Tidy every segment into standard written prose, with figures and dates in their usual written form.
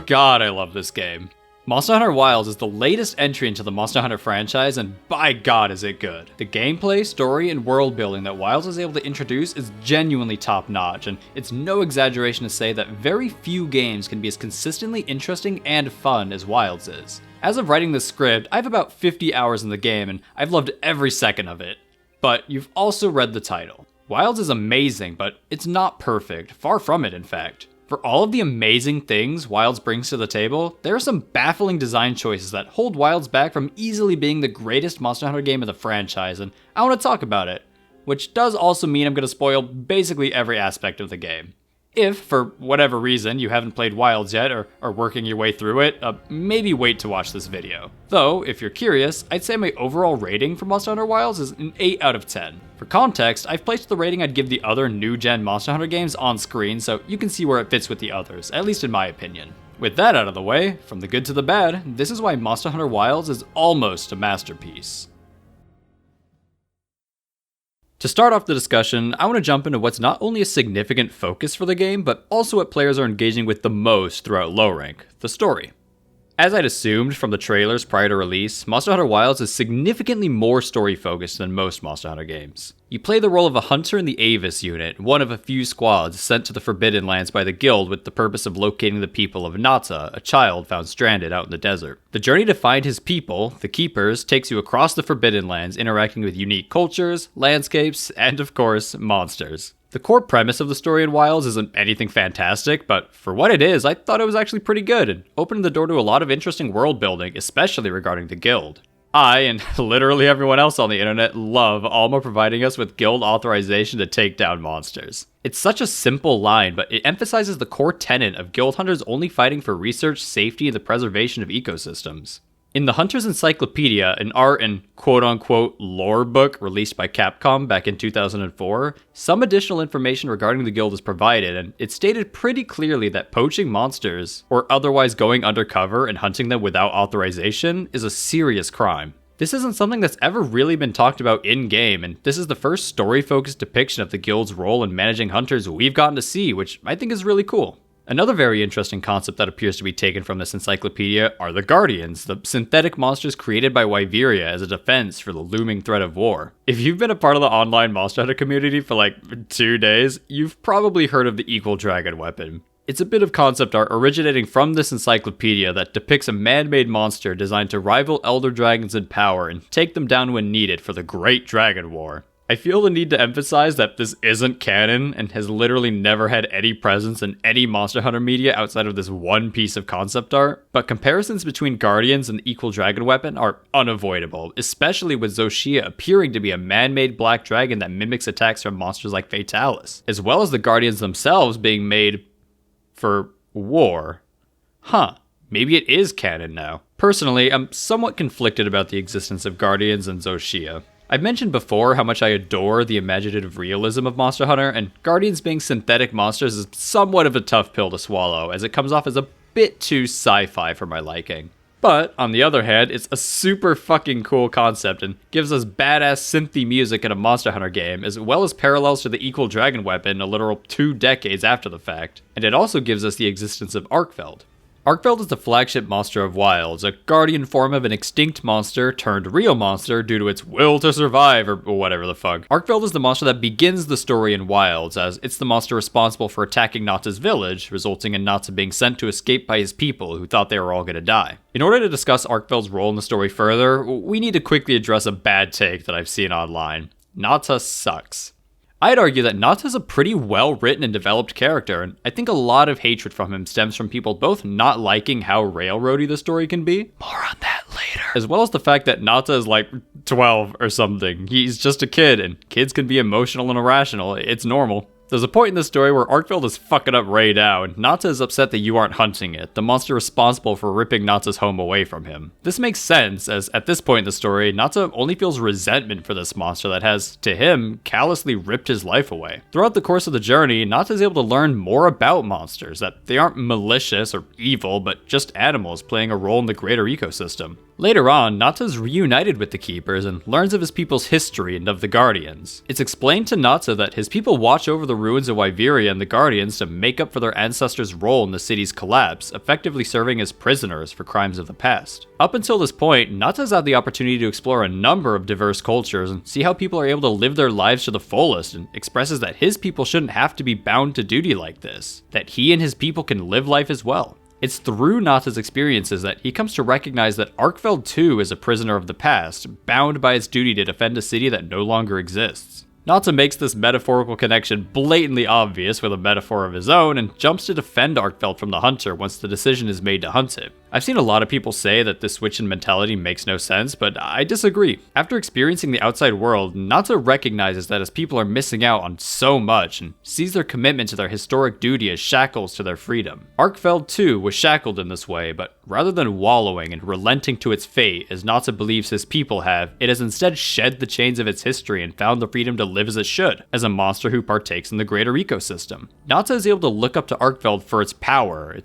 God, I love this game. Monster Hunter Wilds is the latest entry into the Monster Hunter franchise, and by God is it good. The gameplay, story, and world building that Wilds is able to introduce is genuinely top notch, and it's no exaggeration to say that very few games can be as consistently interesting and fun as Wilds is. As of writing this script, I have about 50 hours in the game, and I've loved every second of it. But you've also read the title. Wilds is amazing, but it's not perfect, far from it in fact. For all of the amazing things Wilds brings to the table, there are some baffling design choices that hold Wilds back from easily being the greatest Monster Hunter game of the franchise, and I want to talk about it. Which does also mean I'm going to spoil basically every aspect of the game. If, for whatever reason, you haven't played Wilds yet or are working your way through it, maybe wait to watch this video. Though, if you're curious, I'd say my overall rating for Monster Hunter Wilds is an 8 out of 10. For context, I've placed the rating I'd give the other new-gen Monster Hunter games on screen, so you can see where it fits with the others, at least in my opinion. With that out of the way, from the good to the bad, this is why Monster Hunter Wilds is almost a masterpiece. To start off the discussion, I want to jump into what's not only a significant focus for the game, but also what players are engaging with the most throughout low rank, the story. As I'd assumed from the trailers prior to release, Monster Hunter Wilds is significantly more story-focused than most Monster Hunter games. You play the role of a hunter in the Avis unit, one of a few squads sent to the Forbidden Lands by the Guild with the purpose of locating the people of Nata, a child found stranded out in the desert. The journey to find his people, the Keepers, takes you across the Forbidden Lands, interacting with unique cultures, landscapes, and of course, monsters. The core premise of the story in Wilds isn't anything fantastic, but for what it is, I thought it was actually pretty good and opened the door to a lot of interesting world building, especially regarding the Guild. I, and literally everyone else on the internet, love Alma providing us with Guild authorization to take down monsters. It's such a simple line, but it emphasizes the core tenet of Guild Hunters only fighting for research, safety, and the preservation of ecosystems. In the Hunter's Encyclopedia, an art and quote-unquote lore book released by Capcom back in 2004, some additional information regarding the guild is provided, and it stated pretty clearly that poaching monsters, or otherwise going undercover and hunting them without authorization, is a serious crime. This isn't something that's ever really been talked about in-game, and this is the first story-focused depiction of the guild's role in managing hunters we've gotten to see, which I think is really cool. Another very interesting concept that appears to be taken from this encyclopedia are the Guardians, the synthetic monsters created by Wyveria as a defense for the looming threat of war. If you've been a part of the online Monster Hunter community for like 2 days, you've probably heard of the Equal Dragon weapon. It's a bit of concept art originating from this encyclopedia that depicts a man-made monster designed to rival elder dragons in power and take them down when needed for the Great Dragon War. I feel the need to emphasize that this isn't canon and has literally never had any presence in any Monster Hunter media outside of this one piece of concept art, but comparisons between Guardians and the Equal Dragon weapon are unavoidable, especially with Zoah appearing to be a man-made black dragon that mimics attacks from monsters like Fatalis, as well as the Guardians themselves being made for war. Maybe it is canon now. Personally, I'm somewhat conflicted about the existence of Guardians and Zoah. I've mentioned before how much I adore the imaginative realism of Monster Hunter, and Guardians being synthetic monsters is somewhat of a tough pill to swallow, as it comes off as a bit too sci-fi for my liking. But, on the other hand, it's a super fucking cool concept and gives us badass synthy music in a Monster Hunter game, as well as parallels to the Equal Dragon weapon a literal 2 decades after the fact. And it also gives us the existence of Arkveld. Arkveld is the flagship monster of Wilds, a guardian form of an extinct monster turned real monster due to its will to survive, or whatever the fuck. Arkveld is the monster that begins the story in Wilds, as it's the monster responsible for attacking Nata's village, resulting in Nata being sent to escape by his people who thought they were all gonna die. In order to discuss Arkveld's role in the story further, we need to quickly address a bad take that I've seen online. Nata sucks. I'd argue that Nata's a pretty well-written and developed character, and I think a lot of hatred from him stems from people both not liking how railroady the story can be, more on that later, as well as the fact that Nata is like 12 or something. He's just a kid, and kids can be emotional and irrational. It's normal. There's a point in the story where Arkveld is fucking up Ray now, and Nata is upset that you aren't hunting it, the monster responsible for ripping Nata's home away from him. This makes sense, as at this point in the story, Nata only feels resentment for this monster that has, to him, callously ripped his life away. Throughout the course of the journey, Nata is able to learn more about monsters, that they aren't malicious or evil, but just animals playing a role in the greater ecosystem. Later on, Nata's reunited with the Keepers and learns of his people's history and of the Guardians. It's explained to Nata that his people watch over the ruins of Wyveria and the Guardians to make up for their ancestors' role in the city's collapse, effectively serving as prisoners for crimes of the past. Up until this point, Nata's had the opportunity to explore a number of diverse cultures and see how people are able to live their lives to the fullest, and expresses that his people shouldn't have to be bound to duty like this, that he and his people can live life as well. It's through Nata's experiences that he comes to recognize that Arkveld too is a prisoner of the past, bound by its duty to defend a city that no longer exists. Nata makes this metaphorical connection blatantly obvious with a metaphor of his own and jumps to defend Arkveld from the Hunter once the decision is made to hunt him. I've seen a lot of people say that this switch in mentality makes no sense, but I disagree. After experiencing the outside world, Nata recognizes that his people are missing out on so much and sees their commitment to their historic duty as shackles to their freedom. Arkveld too was shackled in this way, but rather than wallowing and relenting to its fate as Nata believes his people have, it has instead shed the chains of its history and found the freedom to live as it should, as a monster who partakes in the greater ecosystem. Nata is able to look up to Arkveld for its power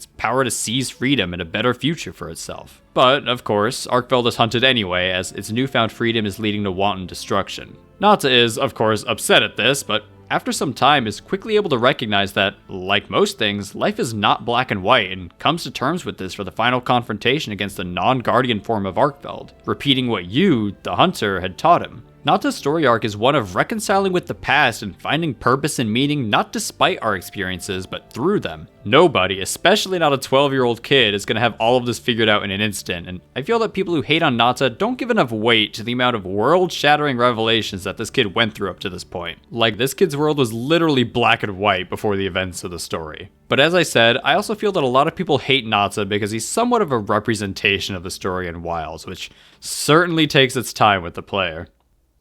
to seize freedom and a better future for itself. But, of course, Arkveld is hunted anyway, as its newfound freedom is leading to wanton destruction. Nata is, of course, upset at this, but after some time is quickly able to recognize that, like most things, life is not black and white, and comes to terms with this for the final confrontation against the non-guardian form of Arkveld, repeating what you, the hunter, had taught him. Nata's story arc is one of reconciling with the past and finding purpose and meaning not despite our experiences, but through them. Nobody, especially not a 12-year-old kid, is going to have all of this figured out in an instant, and I feel that people who hate on Nata don't give enough weight to the amount of world-shattering revelations that this kid went through up to this point. Like, this kid's world was literally black and white before the events of the story. But as I said, I also feel that a lot of people hate Nata because he's somewhat of a representation of the story in Wilds, which certainly takes its time with the player.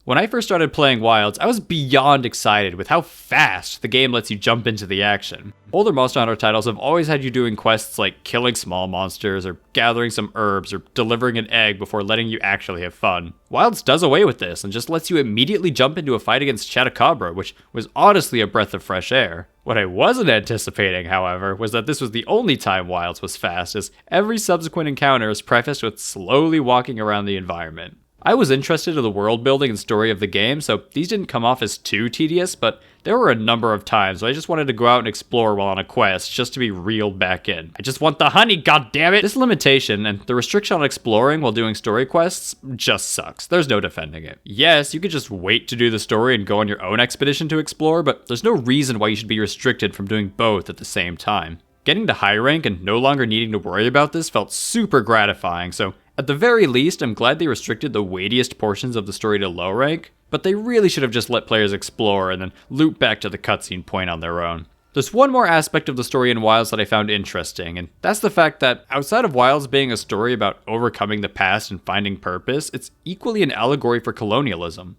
When I first started playing Wilds, I was beyond excited with how fast the game lets you jump into the action. Older Monster Hunter titles have always had you doing quests like killing small monsters, or gathering some herbs, or delivering an egg before letting you actually have fun. Wilds does away with this and just lets you immediately jump into a fight against Chatacabra, which was honestly a breath of fresh air. What I wasn't anticipating, however, was that this was the only time Wilds was fast, as every subsequent encounter is prefaced with slowly walking around the environment. I was interested in the world building and story of the game, so these didn't come off as too tedious, but there were a number of times where I just wanted to go out and explore while on a quest just to be reeled back in. I just want the honey, goddammit! This limitation and the restriction on exploring while doing story quests just sucks. There's no defending it. Yes, you could just wait to do the story and go on your own expedition to explore, but there's no reason why you should be restricted from doing both at the same time. Getting to high rank and no longer needing to worry about this felt super gratifying, so at the very least, I'm glad they restricted the weightiest portions of the story to low rank, but they really should have just let players explore and then loop back to the cutscene point on their own. There's one more aspect of the story in Wilds that I found interesting, and that's the fact that outside of Wilds being a story about overcoming the past and finding purpose, it's equally an allegory for colonialism.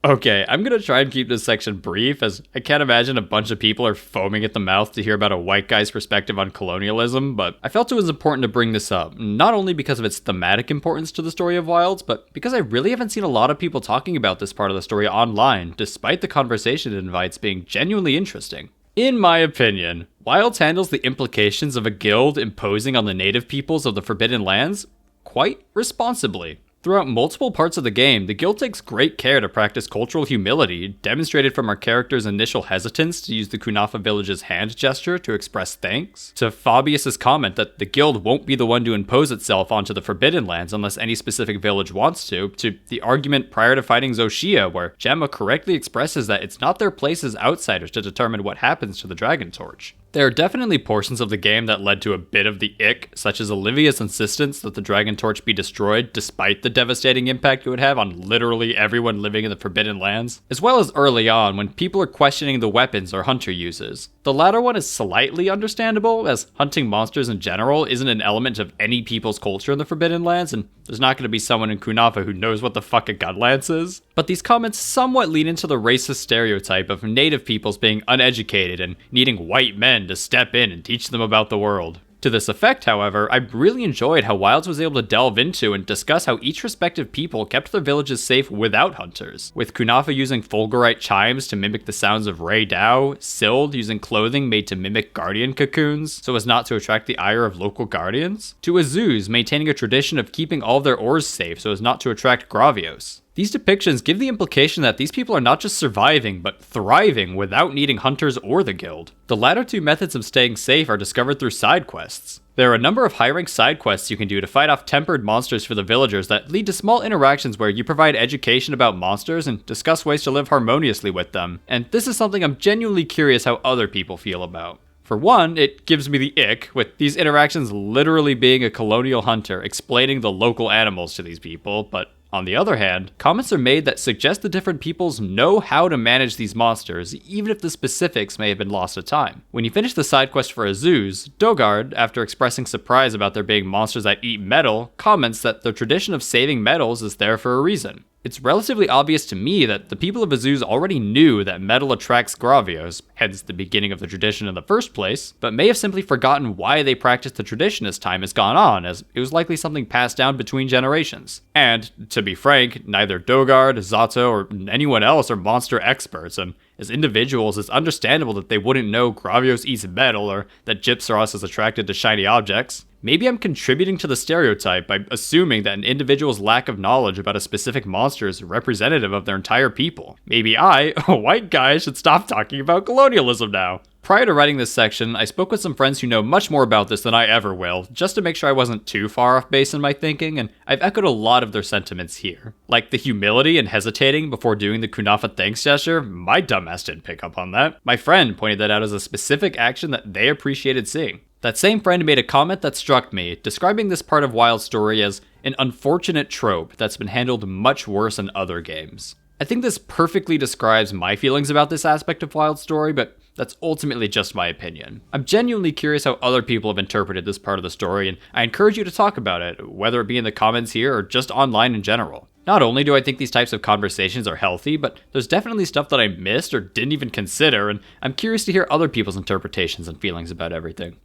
Okay, I'm gonna try and keep this section brief, as I can't imagine a bunch of people are foaming at the mouth to hear about a white guy's perspective on colonialism, but I felt it was important to bring this up, not only because of its thematic importance to the story of Wilds, but because I really haven't seen a lot of people talking about this part of the story online, despite the conversation it invites being genuinely interesting. In my opinion, Wilds handles the implications of a guild imposing on the native peoples of the Forbidden Lands quite responsibly. Throughout multiple parts of the game, the guild takes great care to practice cultural humility, demonstrated from our character's initial hesitance to use the Kunafa village's hand gesture to express thanks, to Fabius's comment that the guild won't be the one to impose itself onto the Forbidden Lands unless any specific village wants to the argument prior to fighting Shia, where Gemma correctly expresses that it's not their place as outsiders to determine what happens to the Dragon Torch. There are definitely portions of the game that led to a bit of the ick, such as Olivia's insistence that the Dragon Torch be destroyed despite the devastating impact it would have on literally everyone living in the Forbidden Lands, as well as early on when people are questioning the weapons our hunter uses. The latter one is slightly understandable, as hunting monsters in general isn't an element of any people's culture in the Forbidden Lands, and there's not going to be someone in Kunafa who knows what the fuck a gunlance is. But these comments somewhat lean into the racist stereotype of native peoples being uneducated and needing white men to step in and teach them about the world. To this effect, however, I really enjoyed how Wilds was able to delve into and discuss how each respective people kept their villages safe without hunters, with Kunafa using fulgurite chimes to mimic the sounds of Ray Dao, Sild using clothing made to mimic guardian cocoons so as not to attract the ire of local guardians, to Azuz maintaining a tradition of keeping all of their ores safe so as not to attract Gravios. These depictions give the implication that these people are not just surviving, but thriving without needing hunters or the guild. The latter two methods of staying safe are discovered through side quests. There are a number of high-rank side quests you can do to fight off tempered monsters for the villagers that lead to small interactions where you provide education about monsters and discuss ways to live harmoniously with them, and this is something I'm genuinely curious how other people feel about. For one, it gives me the ick, with these interactions literally being a colonial hunter explaining the local animals to these people, but on the other hand, comments are made that suggest the different peoples know how to manage these monsters, even if the specifics may have been lost to time. When you finish the side quest for Azuz, Dogard, after expressing surprise about there being monsters that eat metal, comments that the tradition of saving metals is there for a reason. It's relatively obvious to me that the people of Azuz already knew that metal attracts Gravios, hence the beginning of the tradition in the first place, but may have simply forgotten why they practiced the tradition as time has gone on, as it was likely something passed down between generations. And, to be frank, neither Dogard, Zato, or anyone else are monster experts, and as individuals, it's understandable that they wouldn't know Gravios eats metal or that Gypsaros is attracted to shiny objects. Maybe I'm contributing to the stereotype by assuming that an individual's lack of knowledge about a specific monster is representative of their entire people. Maybe I, a white guy, should stop talking about colonialism now. Prior to writing this section, I spoke with some friends who know much more about this than I ever will, just to make sure I wasn't too far off base in my thinking, and I've echoed a lot of their sentiments here. Like the humility and hesitating before doing the Kunafa thanks gesture, my dumbass didn't pick up on that. My friend pointed that out as a specific action that they appreciated seeing. That same friend made a comment that struck me, describing this part of Wild's story as an unfortunate trope that's been handled much worse in other games. I think this perfectly describes my feelings about this aspect of Wild's story, but that's ultimately just my opinion. I'm genuinely curious how other people have interpreted this part of the story, and I encourage you to talk about it, whether it be in the comments here or just online in general. Not only do I think these types of conversations are healthy, but there's definitely stuff that I missed or didn't even consider, and I'm curious to hear other people's interpretations and feelings about everything.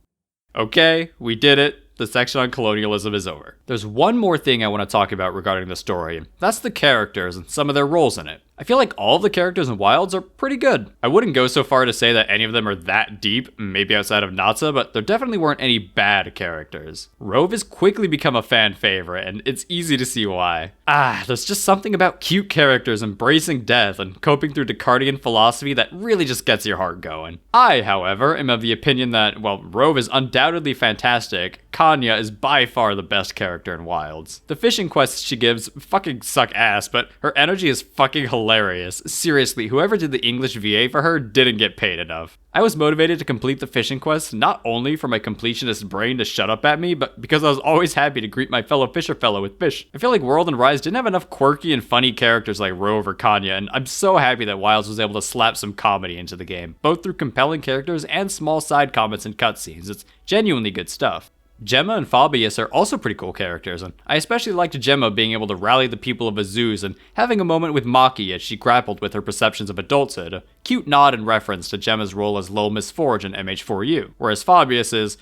Okay, we did it. The section on colonialism is over. There's one more thing I want to talk about regarding the story, and that's the characters and some of their roles in it. I feel like all of the characters in Wilds are pretty good. I wouldn't go so far to say that any of them are that deep, maybe outside of Natsa, but there definitely weren't any bad characters. Rove has quickly become a fan favorite, and it's easy to see why. There's just something about cute characters embracing death and coping through Descartian philosophy that really just gets your heart going. I, however, am of the opinion that, while Rove is undoubtedly fantastic, Kanya is by far the best character in Wilds. The fishing quests she gives fucking suck ass, but her energy is fucking hilarious. Seriously, whoever did the English VA for her didn't get paid enough. I was motivated to complete the fishing quest not only for my completionist brain to shut up at me, but because I was always happy to greet my fellow fisher fellow with fish. I feel like World and Rise didn't have enough quirky and funny characters like Rove or Kanya, and I'm so happy that Wilds was able to slap some comedy into the game, both through compelling characters and small side comments and cutscenes. It's genuinely good stuff. Gemma and Fabius are also pretty cool characters, and I especially liked Gemma being able to rally the people of Azuz and having a moment with Maki as she grappled with her perceptions of adulthood, a cute nod in reference to Gemma's role as Lil Miss Forge in MH4U, whereas Fabius is,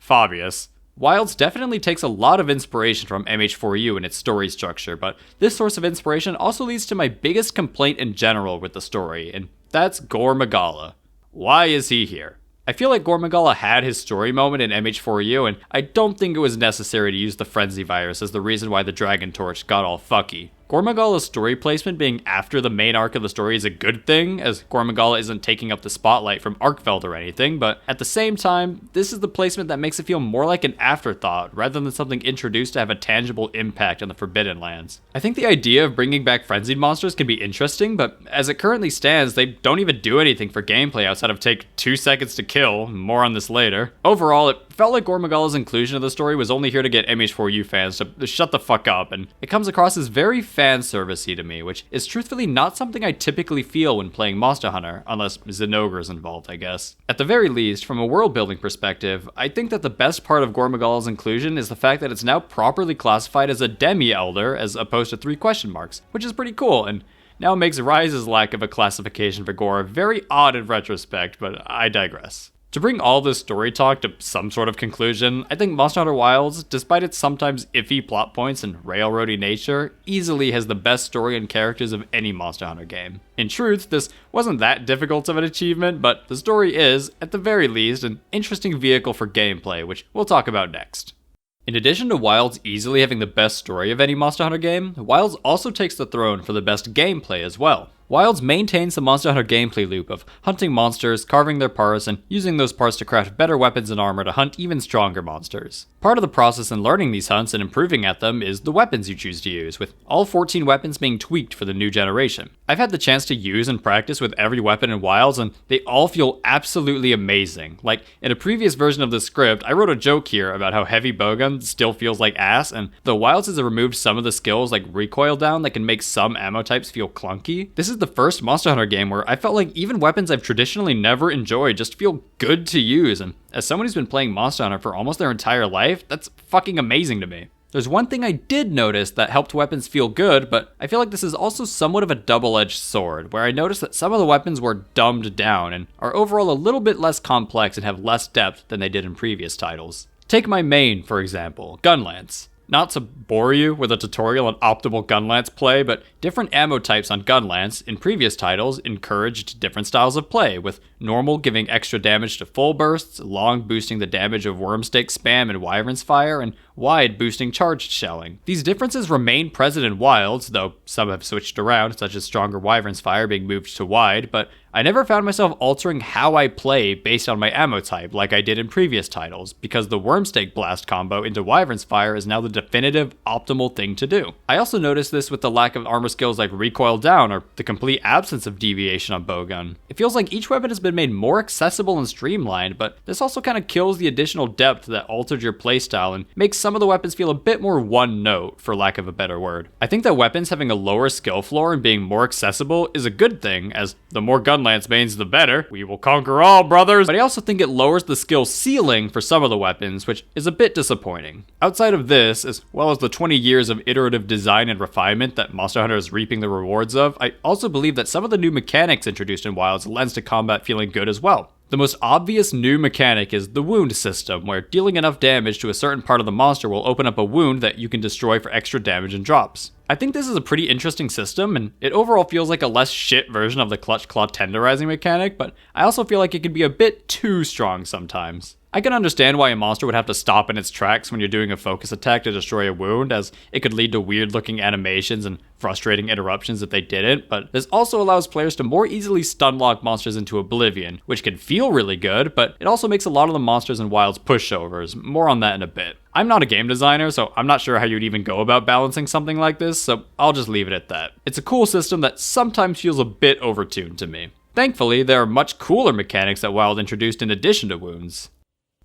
Fabius. Wilds definitely takes a lot of inspiration from MH4U in its story structure, but this source of inspiration also leads to my biggest complaint in general with the story, and that's Gore Magala. Why is he here? I feel like Gore Magala had his story moment in MH4U, and I don't think it was necessary to use the Frenzy virus as the reason why the Dragon Torch got all fucky. Gore Magala's story placement being after the main arc of the story is a good thing, as Gore Magala isn't taking up the spotlight from Arkveld or anything, but at the same time, this is the placement that makes it feel more like an afterthought rather than something introduced to have a tangible impact on the Forbidden Lands. I think the idea of bringing back frenzied monsters can be interesting, but as it currently stands, they don't even do anything for gameplay outside of take 2 seconds to kill, more on this later. Overall, it felt like Gore Magala's inclusion of the story was only here to get MH4U fans to shut the fuck up, and it comes across as very fan servicey to me, which is truthfully not something I typically feel when playing Monster Hunter, unless Zinogre's involved, I guess. At the very least, from a world building perspective, I think that the best part of Gore Magala's inclusion is the fact that it's now properly classified as a demi-elder as opposed to 3 question marks, which is pretty cool, and now makes Rise's lack of a classification for Gore very odd in retrospect, but I digress. To bring all this story talk to some sort of conclusion, I think Monster Hunter Wilds, despite its sometimes iffy plot points and railroady nature, easily has the best story and characters of any Monster Hunter game. In truth, this wasn't that difficult of an achievement, but the story is, at the very least, an interesting vehicle for gameplay, which we'll talk about next. In addition to Wilds easily having the best story of any Monster Hunter game, Wilds also takes the throne for the best gameplay as well. Wilds maintains the Monster Hunter gameplay loop of hunting monsters, carving their parts, and using those parts to craft better weapons and armor to hunt even stronger monsters. Part of the process in learning these hunts and improving at them is the weapons you choose to use, with all 14 weapons being tweaked for the new generation. I've had the chance to use and practice with every weapon in Wilds, and they all feel absolutely amazing. Like, in a previous version of the script, I wrote a joke here about how heavy bowgun still feels like ass, and though Wilds has removed some of the skills like recoil down that can make some ammo types feel clunky, this is the first Monster Hunter game where I felt like even weapons I've traditionally never enjoyed just feel good to use, and as someone who's been playing Monster Hunter for almost their entire life, that's fucking amazing to me. There's one thing I did notice that helped weapons feel good, but I feel like this is also somewhat of a double-edged sword, where I noticed that some of the weapons were dumbed down and are overall a little bit less complex and have less depth than they did in previous titles. Take my main, for example, Gunlance. Not to bore you with a tutorial on optimal Gunlance play, but different ammo types on Gunlance in previous titles encouraged different styles of play, with normal giving extra damage to full bursts, long boosting the damage of Wormstake spam and Wyvern's Fire, and wide boosting charged shelling. These differences remain present in Wilds, though some have switched around, such as stronger Wyvern's Fire being moved to wide, but I never found myself altering how I play based on my ammo type like I did in previous titles, because the Wormstake Blast combo into Wyvern's Fire is now the definitive optimal thing to do. I also noticed this with the lack of armor skills like recoil down or the complete absence of deviation on bowgun. It feels like each weapon has been made more accessible and streamlined, but this also kind of kills the additional depth that altered your playstyle and makes some of the weapons feel a bit more one note, for lack of a better word. I think that weapons having a lower skill floor and being more accessible is a good thing, as the more Gunlance mains the better. We will conquer all, brothers! But I also think it lowers the skill ceiling for some of the weapons, which is a bit disappointing. Outside of this, as well as the 20 years of iterative design and refinement that Monster Hunter is reaping the rewards of, I also believe that some of the new mechanics introduced in Wilds lends to combat feeling good as well. The most obvious new mechanic is the wound system, where dealing enough damage to a certain part of the monster will open up a wound that you can destroy for extra damage and drops. I think this is a pretty interesting system, and it overall feels like a less shit version of the Clutch Claw tenderizing mechanic, but I also feel like it can be a bit too strong sometimes. I can understand why a monster would have to stop in its tracks when you're doing a focus attack to destroy a wound, as it could lead to weird looking animations and frustrating interruptions if they didn't, but this also allows players to more easily stun lock monsters into oblivion, which can feel really good, but it also makes a lot of the monsters in Wilds pushovers. More on that in a bit. I'm not a game designer, so I'm not sure how you'd even go about balancing something like this, so I'll just leave it at that. It's a cool system that sometimes feels a bit overtuned to me. Thankfully, there are much cooler mechanics that Wild introduced in addition to wounds.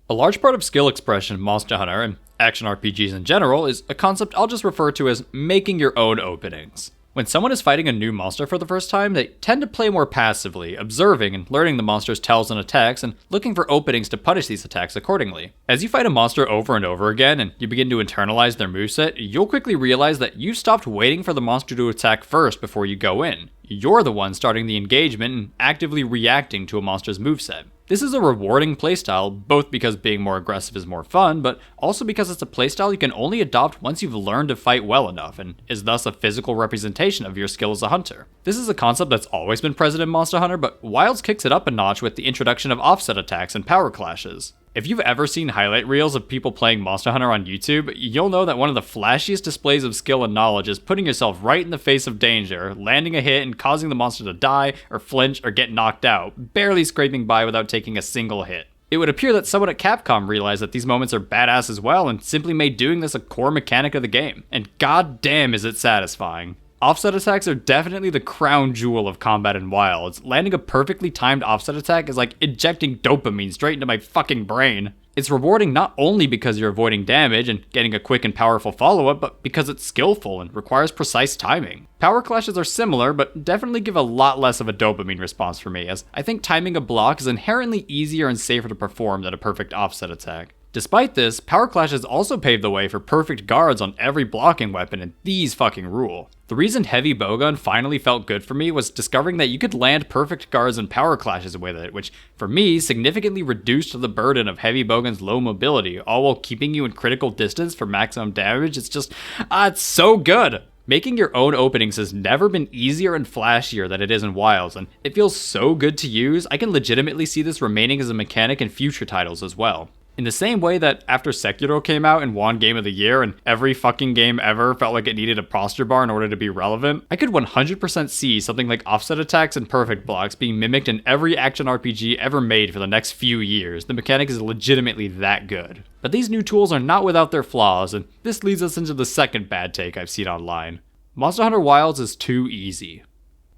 A large part of skill expression in Monster Hunter, and action RPGs in general, is a concept I'll just refer to as making your own openings. When someone is fighting a new monster for the first time, they tend to play more passively, observing and learning the monster's tells and attacks, and looking for openings to punish these attacks accordingly. As you fight a monster over and over again, and you begin to internalize their moveset, you'll quickly realize that you've stopped waiting for the monster to attack first before you go in. You're the one starting the engagement and actively reacting to a monster's moveset. This is a rewarding playstyle, both because being more aggressive is more fun, but also because it's a playstyle you can only adopt once you've learned to fight well enough, and is thus a physical representation of your skill as a hunter. This is a concept that's always been present in Monster Hunter, but Wilds kicks it up a notch with the introduction of offset attacks and power clashes. If you've ever seen highlight reels of people playing Monster Hunter on YouTube, you'll know that one of the flashiest displays of skill and knowledge is putting yourself right in the face of danger, landing a hit and causing the monster to die, or flinch, or get knocked out, barely scraping by without taking a single hit. It would appear that someone at Capcom realized that these moments are badass as well, and simply made doing this a core mechanic of the game. And goddamn is it satisfying. Offset attacks are definitely the crown jewel of combat in Wilds. Landing a perfectly timed offset attack is like injecting dopamine straight into my fucking brain. It's rewarding not only because you're avoiding damage and getting a quick and powerful follow-up, but because it's skillful and requires precise timing. Power clashes are similar, but definitely give a lot less of a dopamine response for me, as I think timing a block is inherently easier and safer to perform than a perfect offset attack. Despite this, power clashes also pave the way for perfect guards on every blocking weapon, and these fucking rule. The reason heavy bowgun finally felt good for me was discovering that you could land perfect guards and power clashes with it, which for me significantly reduced the burden of heavy bowgun's low mobility, all while keeping you in critical distance for maximum damage. It's just, it's so good! Making your own openings has never been easier and flashier than it is in Wilds, and it feels so good to use. I can legitimately see this remaining as a mechanic in future titles as well. In the same way that after Sekiro came out and won Game of the Year and every fucking game ever felt like it needed a posture bar in order to be relevant, I could 100% see something like offset attacks and perfect blocks being mimicked in every action RPG ever made for the next few years. The mechanic is legitimately that good. But these new tools are not without their flaws, and this leads us into the second bad take I've seen online. Monster Hunter Wilds is too easy.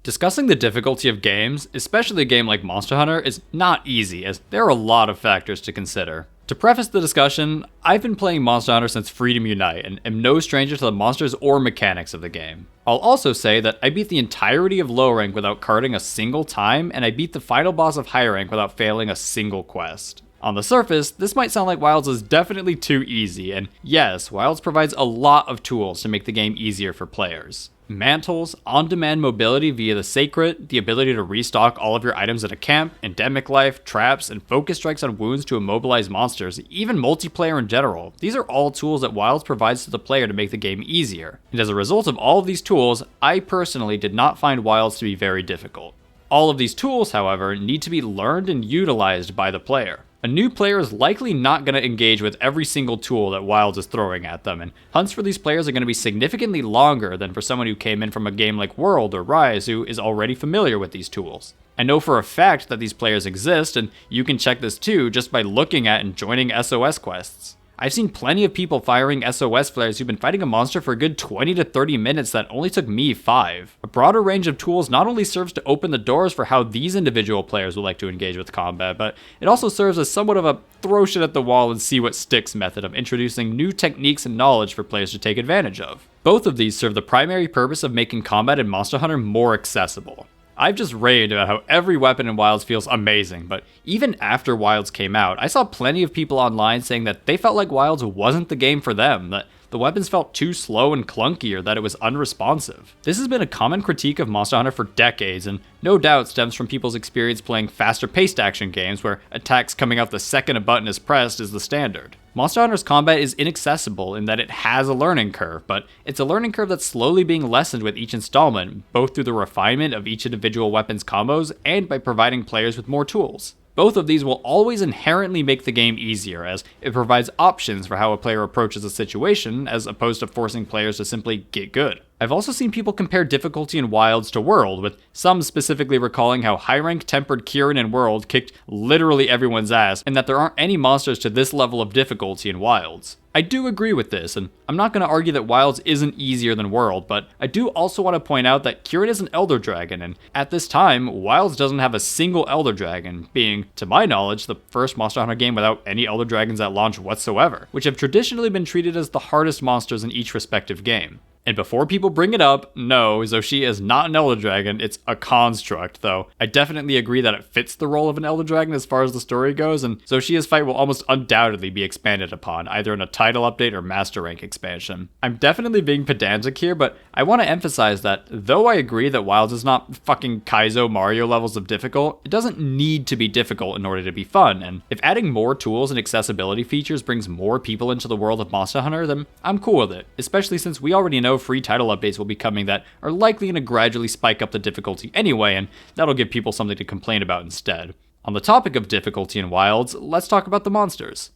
Discussing the difficulty of games, especially a game like Monster Hunter, is not easy, as there are a lot of factors to consider. To preface the discussion, I've been playing Monster Hunter since Freedom Unite and am no stranger to the monsters or mechanics of the game. I'll also say that I beat the entirety of low rank without carding a single time, and I beat the final boss of high rank without failing a single quest. On the surface, this might sound like Wilds is definitely too easy, and yes, Wilds provides a lot of tools to make the game easier for players. Mantles, on-demand mobility via the Sacred, the ability to restock all of your items at a camp, endemic life, traps, and focus strikes on wounds to immobilize monsters, even multiplayer in general. These are all tools that Wilds provides to the player to make the game easier. And as a result of all of these tools, I personally did not find Wilds to be very difficult. All of these tools, however, need to be learned and utilized by the player. A new player is likely not going to engage with every single tool that Wilds is throwing at them, and hunts for these players are going to be significantly longer than for someone who came in from a game like World or Rise who is already familiar with these tools. I know for a fact that these players exist, and you can check this too just by looking at and joining SOS quests. I've seen plenty of people firing SOS flares who've been fighting a monster for a good 20 to 30 minutes that only took me 5. A broader range of tools not only serves to open the doors for how these individual players would like to engage with combat, but it also serves as somewhat of a throw shit at the wall and see what sticks method of introducing new techniques and knowledge for players to take advantage of. Both of these serve the primary purpose of making combat in Monster Hunter more accessible. I've just raved about how every weapon in Wilds feels amazing, but even after Wilds came out, I saw plenty of people online saying that they felt like Wilds wasn't the game for them, that the weapons felt too slow and clunky or that it was unresponsive. This has been a common critique of Monster Hunter for decades, and no doubt stems from people's experience playing faster-paced action games where attacks coming out the second a button is pressed is the standard. Monster Hunter's combat is inaccessible in that it has a learning curve, but it's a learning curve that's slowly being lessened with each installment, both through the refinement of each individual weapon's combos and by providing players with more tools. Both of these will always inherently make the game easier, as it provides options for how a player approaches a situation, as opposed to forcing players to simply get good. I've also seen people compare difficulty in Wilds to World, with some specifically recalling how high-rank tempered Kirin in World kicked literally everyone's ass, and that there aren't any monsters to this level of difficulty in Wilds. I do agree with this, and I'm not going to argue that Wilds isn't easier than World, but I do also want to point out that Kirin is an Elder Dragon, and at this time, Wilds doesn't have a single Elder Dragon, being, to my knowledge, the first Monster Hunter game without any Elder Dragons at launch whatsoever, which have traditionally been treated as the hardest monsters in each respective game. And before people bring it up, no, Zoah is not an Elder Dragon, it's a construct, though I definitely agree that it fits the role of an Elder Dragon as far as the story goes, and Zoah's fight will almost undoubtedly be expanded upon, either in a title update or Master Rank expansion. I'm definitely being pedantic here, but I want to emphasize that, though I agree that Wilds is not fucking Kaizo Mario levels of difficult, it doesn't need to be difficult in order to be fun, and if adding more tools and accessibility features brings more people into the world of Monster Hunter, then I'm cool with it, especially since we already know free title updates will be coming that are likely going to gradually spike up the difficulty anyway, and that'll give people something to complain about instead. On the topic of difficulty in Wilds, let's talk about the monsters.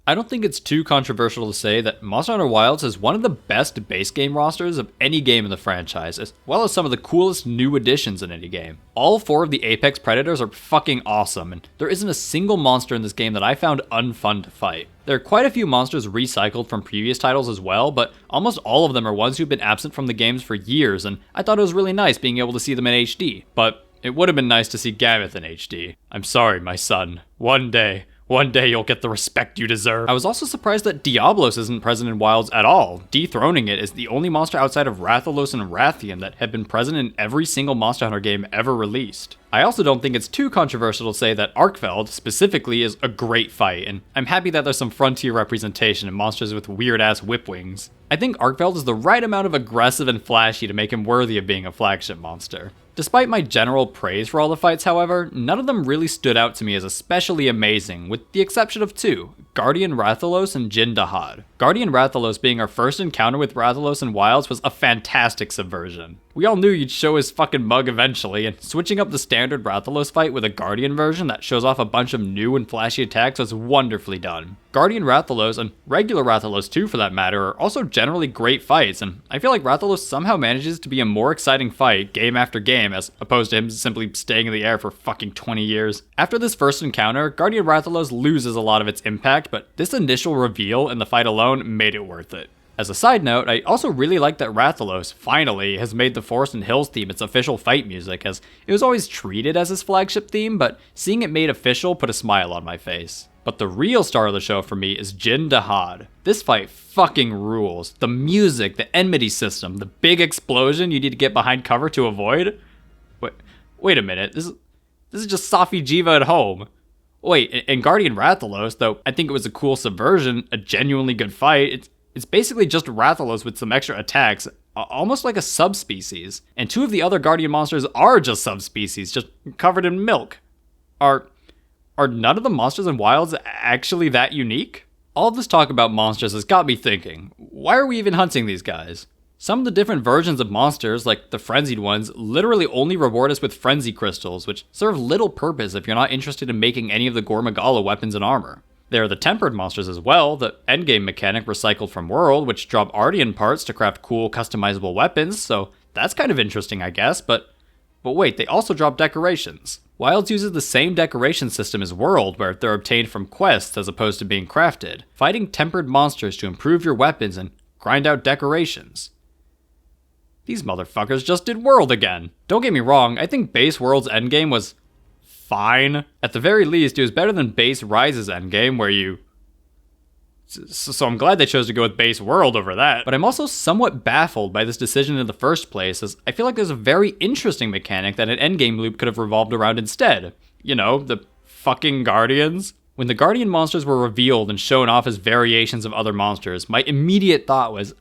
I don't think it's too controversial to say that Monster Hunter Wilds is one of the best base game rosters of any game in the franchise, as well as some of the coolest new additions in any game. All 4 of the Apex Predators are fucking awesome, and there isn't a single monster in this game that I found unfun to fight. There are quite a few monsters recycled from previous titles as well, but almost all of them are ones who've been absent from the games for years, and I thought it was really nice being able to see them in HD. But it would have been nice to see Gammoth in HD. I'm sorry, my son. One day, One day you'll get the respect you deserve. I was also surprised that Diablos isn't present in Wilds at all, dethroning it as the only monster outside of Rathalos and Rathian that had been present in every single Monster Hunter game ever released. I also don't think it's too controversial to say that Arkveld, specifically, is a great fight, and I'm happy that there's some frontier representation in monsters with weird-ass whip wings. I think Arkveld is the right amount of aggressive and flashy to make him worthy of being a flagship monster. Despite my general praise for all the fights, however, none of them really stood out to me as especially amazing, with the exception of two, Guardian Rathalos and Jin Dahad. Guardian Rathalos being our first encounter with Rathalos in Wilds was a fantastic subversion. We all knew you'd show his fucking mug eventually, and switching up the standard Rathalos fight with a Guardian version that shows off a bunch of new and flashy attacks was wonderfully done. Guardian Rathalos, and regular Rathalos too for that matter, are also generally great fights, and I feel like Rathalos somehow manages to be a more exciting fight game after game as opposed to him simply staying in the air for fucking 20 years. After this first encounter, Guardian Rathalos loses a lot of its impact, but this initial reveal and the fight alone made it worth it. As a side note, I also really like that Rathalos, finally, has made the Forest and Hills theme its official fight music, as it was always treated as his flagship theme, but seeing it made official put a smile on my face. But the real star of the show for me is Jin Dahad. This fight fucking rules. The music, the enmity system, the big explosion you need to get behind cover to avoid. Wait a minute, this is just Safi Jiva at home. Wait, in Guardian Rathalos, though I think it was a cool subversion, a genuinely good fight, it's basically just Rathalos with some extra attacks, almost like a subspecies. And two of the other Guardian monsters are just subspecies, just covered in milk. Are none of the monsters in Wilds actually that unique? All of this talk about monsters has got me thinking, why are we even hunting these guys? Some of the different versions of monsters, like the frenzied ones, literally only reward us with frenzy crystals, which serve little purpose if you're not interested in making any of the Gore Magala weapons and armor. There are the tempered monsters as well, the endgame mechanic recycled from World, which drop Ardian parts to craft cool customizable weapons, so that's kind of interesting I guess, but wait, they also drop decorations. Wilds uses the same decoration system as World, where they're obtained from quests as opposed to being crafted, fighting tempered monsters to improve your weapons and grind out decorations. These motherfuckers just did World again. Don't get me wrong, I think base World's endgame was fine. At the very least, it was better than base Rise's endgame, where you... So I'm glad they chose to go with base World over that. But I'm also somewhat baffled by this decision in the first place, as I feel like there's a very interesting mechanic that an endgame loop could have revolved around instead. You know, the fucking Guardians. When the Guardian monsters were revealed and shown off as variations of other monsters, my immediate thought was,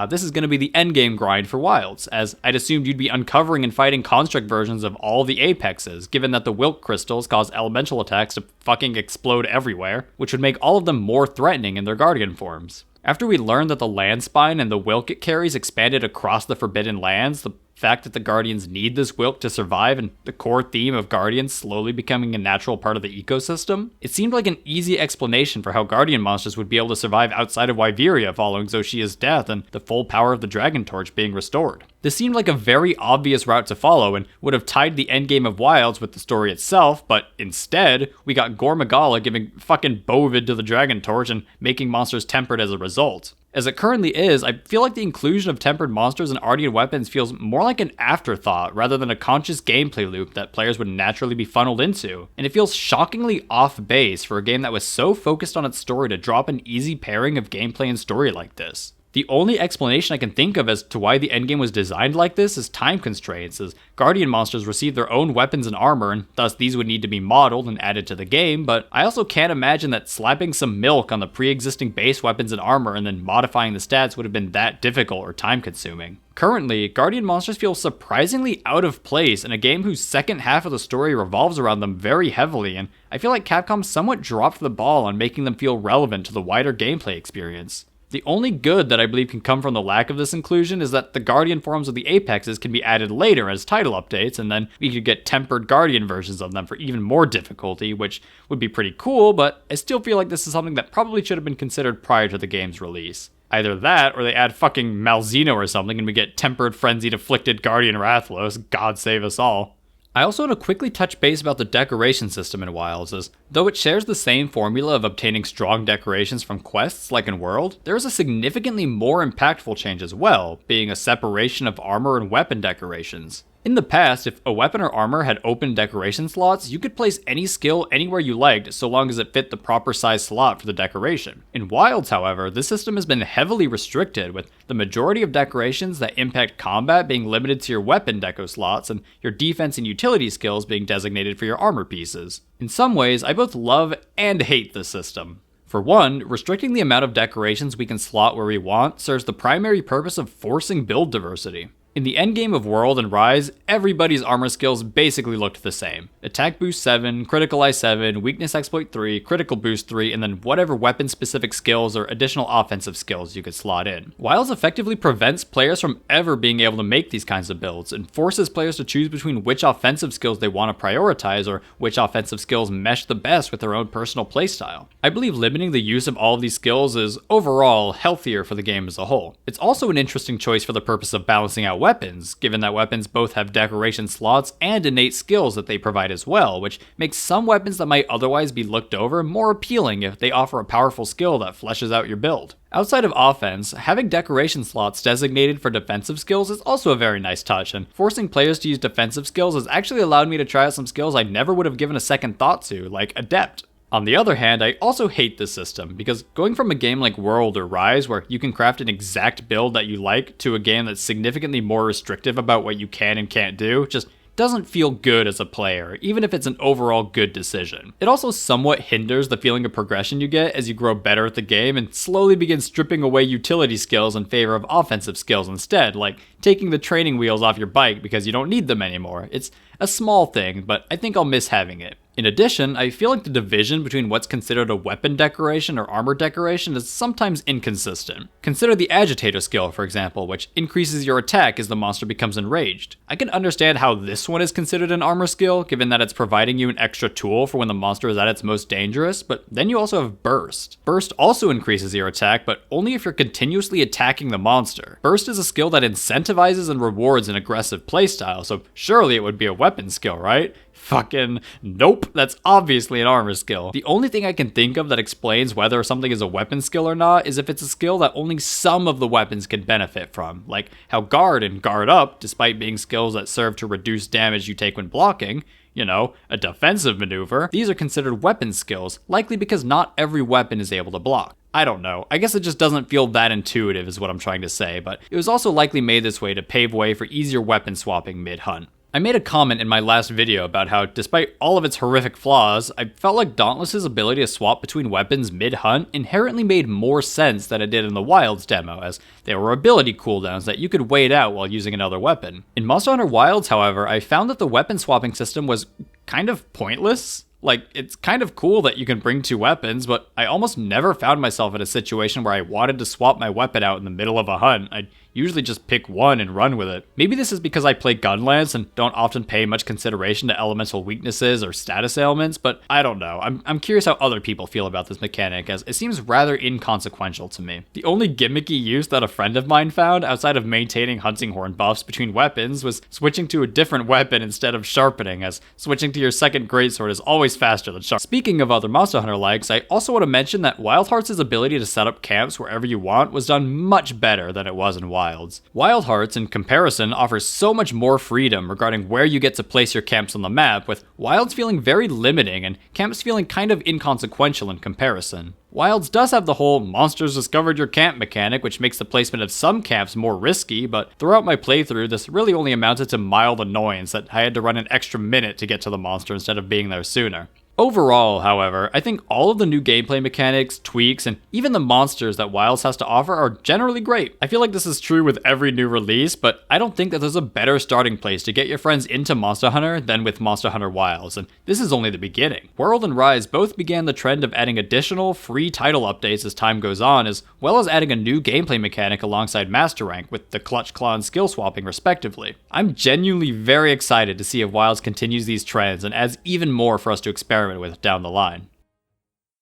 this is going to be the endgame grind for Wilds, as I'd assumed you'd be uncovering and fighting construct versions of all the apexes, given that the Wilk crystals cause elemental attacks to fucking explode everywhere, which would make all of them more threatening in their Guardian forms. After we learned that the land spine and the Wilk it carries expanded across the Forbidden Lands, the fact that the Guardians need this Wilk to survive, and the core theme of Guardians slowly becoming a natural part of the ecosystem, it seemed like an easy explanation for how Guardian monsters would be able to survive outside of Wyveria following Zoshia's death and the full power of the Dragon Torch being restored. This seemed like a very obvious route to follow and would have tied the endgame of Wilds with the story itself, but instead, we got Gore Magala giving fucking Bovid to the Dragon Torch and making monsters tempered as a result. As it currently is, I feel like the inclusion of tempered monsters and Ardian weapons feels more like an afterthought rather than a conscious gameplay loop that players would naturally be funneled into, and it feels shockingly off base for a game that was so focused on its story to drop an easy pairing of gameplay and story like this. The only explanation I can think of as to why the endgame was designed like this is time constraints, as Guardian monsters receive their own weapons and armor, and thus these would need to be modeled and added to the game, but I also can't imagine that slapping some milk on the pre-existing base weapons and armor and then modifying the stats would have been that difficult or time-consuming. Currently, Guardian monsters feel surprisingly out of place in a game whose second half of the story revolves around them very heavily, and I feel like Capcom somewhat dropped the ball on making them feel relevant to the wider gameplay experience. The only good that I believe can come from the lack of this inclusion is that the Guardian forms of the Apexes can be added later as title updates, and then we could get tempered Guardian versions of them for even more difficulty, which would be pretty cool, but I still feel like this is something that probably should have been considered prior to the game's release. Either that, or they add fucking Malzeno or something and we get tempered, frenzied, afflicted Guardian Rathalos, God save us all. I also want to quickly touch base about the decoration system in Wilds, as though it shares the same formula of obtaining strong decorations from quests like in World, there is a significantly more impactful change as well, being a separation of armor and weapon decorations. In the past, if a weapon or armor had open decoration slots, you could place any skill anywhere you liked so long as it fit the proper size slot for the decoration. In Wilds, however, this system has been heavily restricted, with the majority of decorations that impact combat being limited to your weapon deco slots and your defense and utility skills being designated for your armor pieces. In some ways, I both love and hate this system. For one, restricting the amount of decorations we can slot where we want serves the primary purpose of forcing build diversity. In the endgame of World and Rise, everybody's armor skills basically looked the same. Attack boost 7, critical eye 7, weakness exploit 3, critical boost 3, and then whatever weapon specific skills or additional offensive skills you could slot in. Wilds effectively prevents players from ever being able to make these kinds of builds, and forces players to choose between which offensive skills they want to prioritize or which offensive skills mesh the best with their own personal playstyle. I believe limiting the use of all of these skills is overall healthier for the game as a whole. It's also an interesting choice for the purpose of balancing out weapons, given that weapons both have decoration slots and innate skills that they provide as well, which makes some weapons that might otherwise be looked over more appealing if they offer a powerful skill that fleshes out your build. Outside of offense, having decoration slots designated for defensive skills is also a very nice touch, and forcing players to use defensive skills has actually allowed me to try out some skills I never would have given a second thought to, like Adept. On the other hand, I also hate this system, because going from a game like World or Rise, where you can craft an exact build that you like, to a game that's significantly more restrictive about what you can and can't do, just doesn't feel good as a player, even if it's an overall good decision. It also somewhat hinders the feeling of progression you get as you grow better at the game and slowly begin stripping away utility skills in favor of offensive skills instead, like taking the training wheels off your bike because you don't need them anymore. It's a small thing, but I think I'll miss having it. In addition, I feel like the division between what's considered a weapon decoration or armor decoration is sometimes inconsistent. Consider the agitator skill, for example, which increases your attack as the monster becomes enraged. I can understand how this one is considered an armor skill, given that it's providing you an extra tool for when the monster is at its most dangerous, but then you also have Burst. Burst also increases your attack, but only if you're continuously attacking the monster. Burst is a skill that incentivizes and rewards an aggressive playstyle, so surely it would be a weapon skill, right? Fucking nope, that's obviously an armor skill. The only thing I can think of that explains whether something is a weapon skill or not is if it's a skill that only some of the weapons can benefit from, like how Guard and Guard Up, despite being skills that serve to reduce damage you take when blocking, you know, a defensive maneuver, these are considered weapon skills, likely because not every weapon is able to block. I don't know, I guess it just doesn't feel that intuitive is what I'm trying to say, but it was also likely made this way to pave way for easier weapon swapping mid-hunt. I made a comment in my last video about how, despite all of its horrific flaws, I felt like Dauntless's ability to swap between weapons mid-hunt inherently made more sense than it did in the Wilds demo, as there were ability cooldowns that you could wait out while using another weapon. In Monster Hunter Wilds, however, I found that the weapon swapping system was kind of pointless. Like, it's kind of cool that you can bring two weapons, but I almost never found myself in a situation where I wanted to swap my weapon out in the middle of a hunt. I'd usually just pick one and run with it. Maybe this is because I play Gunlance and don't often pay much consideration to elemental weaknesses or status ailments, but I don't know. I'm curious how other people feel about this mechanic, as it seems rather inconsequential to me. The only gimmicky use that a friend of mine found, outside of maintaining hunting horn buffs between weapons, was switching to a different weapon instead of sharpening, as switching to your second greatsword is always faster than sharpening. Speaking of other Monster Hunter likes, I also want to mention that Wildhearts' ability to set up camps wherever you want was done much better than it was in Wilds. Wildhearts, in comparison, offers so much more freedom regarding where you get to place your camps on the map, with Wilds feeling very limiting and camps feeling kind of inconsequential in comparison. Wilds does have the whole monsters discovered your camp mechanic, which makes the placement of some camps more risky, but throughout my playthrough, this really only amounted to mild annoyance that I had to run an extra minute to get to the monster instead of being there sooner. Overall, however, I think all of the new gameplay mechanics, tweaks, and even the monsters that Wilds has to offer are generally great. I feel like this is true with every new release, but I don't think that there's a better starting place to get your friends into Monster Hunter than with Monster Hunter Wilds, and this is only the beginning. World and Rise both began the trend of adding additional free title updates as time goes on, as well as adding a new gameplay mechanic alongside Master Rank with the Clutch Claw and skill swapping respectively. I'm genuinely very excited to see if Wilds continues these trends and adds even more for us to experiment with down the line.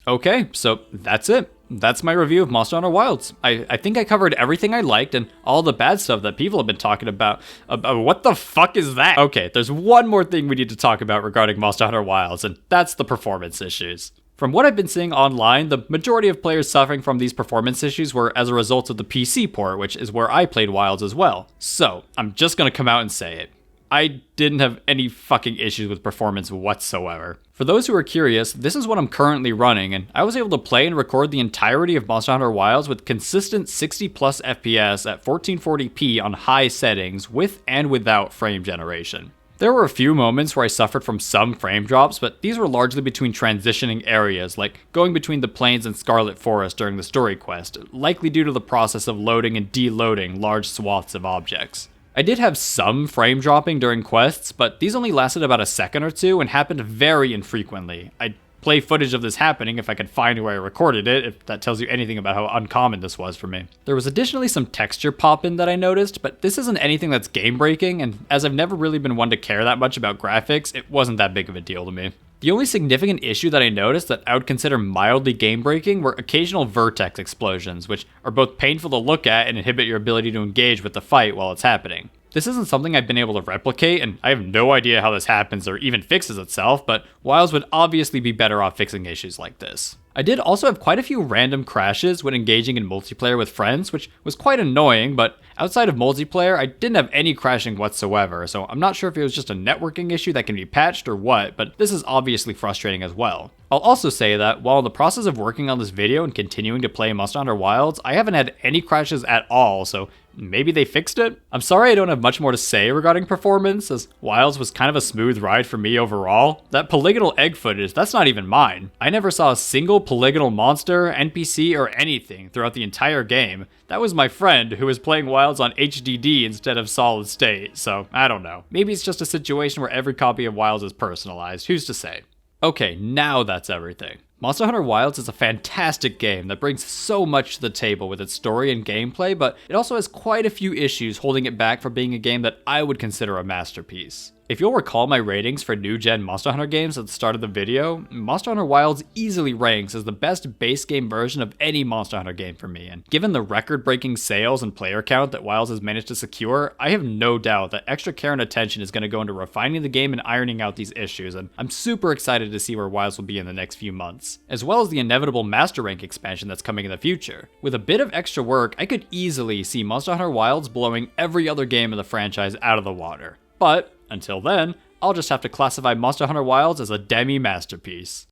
Okay, so that's it. That's my review of Monster Hunter Wilds. I think I covered everything I liked and all the bad stuff that people have been talking about. What the fuck is that? Okay, there's one more thing we need to talk about regarding Monster Hunter Wilds, and that's the performance issues. From what I've been seeing online, the majority of players suffering from these performance issues were as a result of the PC port, which is where I played Wilds as well. So, I'm just gonna come out and say it. I didn't have any fucking issues with performance whatsoever. For those who are curious, this is what I'm currently running, and I was able to play and record the entirety of Monster Hunter Wilds with consistent 60 plus FPS at 1440p on high settings with and without frame generation. There were a few moments where I suffered from some frame drops, but these were largely between transitioning areas, like going between the plains and Scarlet Forest during the story quest, likely due to the process of loading and deloading large swaths of objects. I did have some frame dropping during quests, but these only lasted about a second or two and happened very infrequently. I'd play footage of this happening if I could find where I recorded it, if that tells you anything about how uncommon this was for me. There was additionally some texture pop-in that I noticed, but this isn't anything that's game-breaking, and as I've never really been one to care that much about graphics, it wasn't that big of a deal to me. The only significant issue that I noticed that I would consider mildly game-breaking were occasional vertex explosions, which are both painful to look at and inhibit your ability to engage with the fight while it's happening. This isn't something I've been able to replicate, and I have no idea how this happens or even fixes itself, but Wilds would obviously be better off fixing issues like this. I did also have quite a few random crashes when engaging in multiplayer with friends, which was quite annoying, but outside of multiplayer, I didn't have any crashing whatsoever, so I'm not sure if it was just a networking issue that can be patched or what, but this is obviously frustrating as well. I'll also say that while in the process of working on this video and continuing to play Monster Hunter Wilds, I haven't had any crashes at all, so maybe they fixed it? I'm sorry I don't have much more to say regarding performance, as Wilds was kind of a smooth ride for me overall. That polygonal egg footage, that's not even mine. I never saw a single polygonal monster, NPC, or anything throughout the entire game. That was my friend who was playing Wilds on HDD instead of solid state, so I don't know. Maybe it's just a situation where every copy of Wilds is personalized, who's to say? Okay, now that's everything. Monster Hunter Wilds is a fantastic game that brings so much to the table with its story and gameplay, but it also has quite a few issues holding it back from being a game that I would consider a masterpiece. If you'll recall my ratings for new-gen Monster Hunter games at the start of the video, Monster Hunter Wilds easily ranks as the best base game version of any Monster Hunter game for me, and given the record-breaking sales and player count that Wilds has managed to secure, I have no doubt that extra care and attention is going to go into refining the game and ironing out these issues, and I'm super excited to see where Wilds will be in the next few months, as well as the inevitable Master Rank expansion that's coming in the future. With a bit of extra work, I could easily see Monster Hunter Wilds blowing every other game in the franchise out of the water. But until then, I'll just have to classify Monster Hunter Wilds as a demi-masterpiece.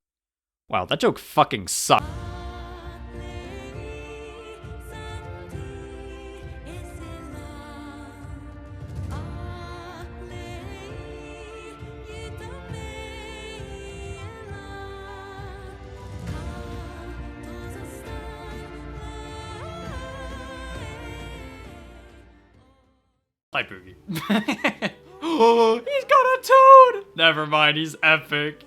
Wow, that joke fucking sucked. Hi, Boogie. Oh, he's got a toad! Never mind, he's epic.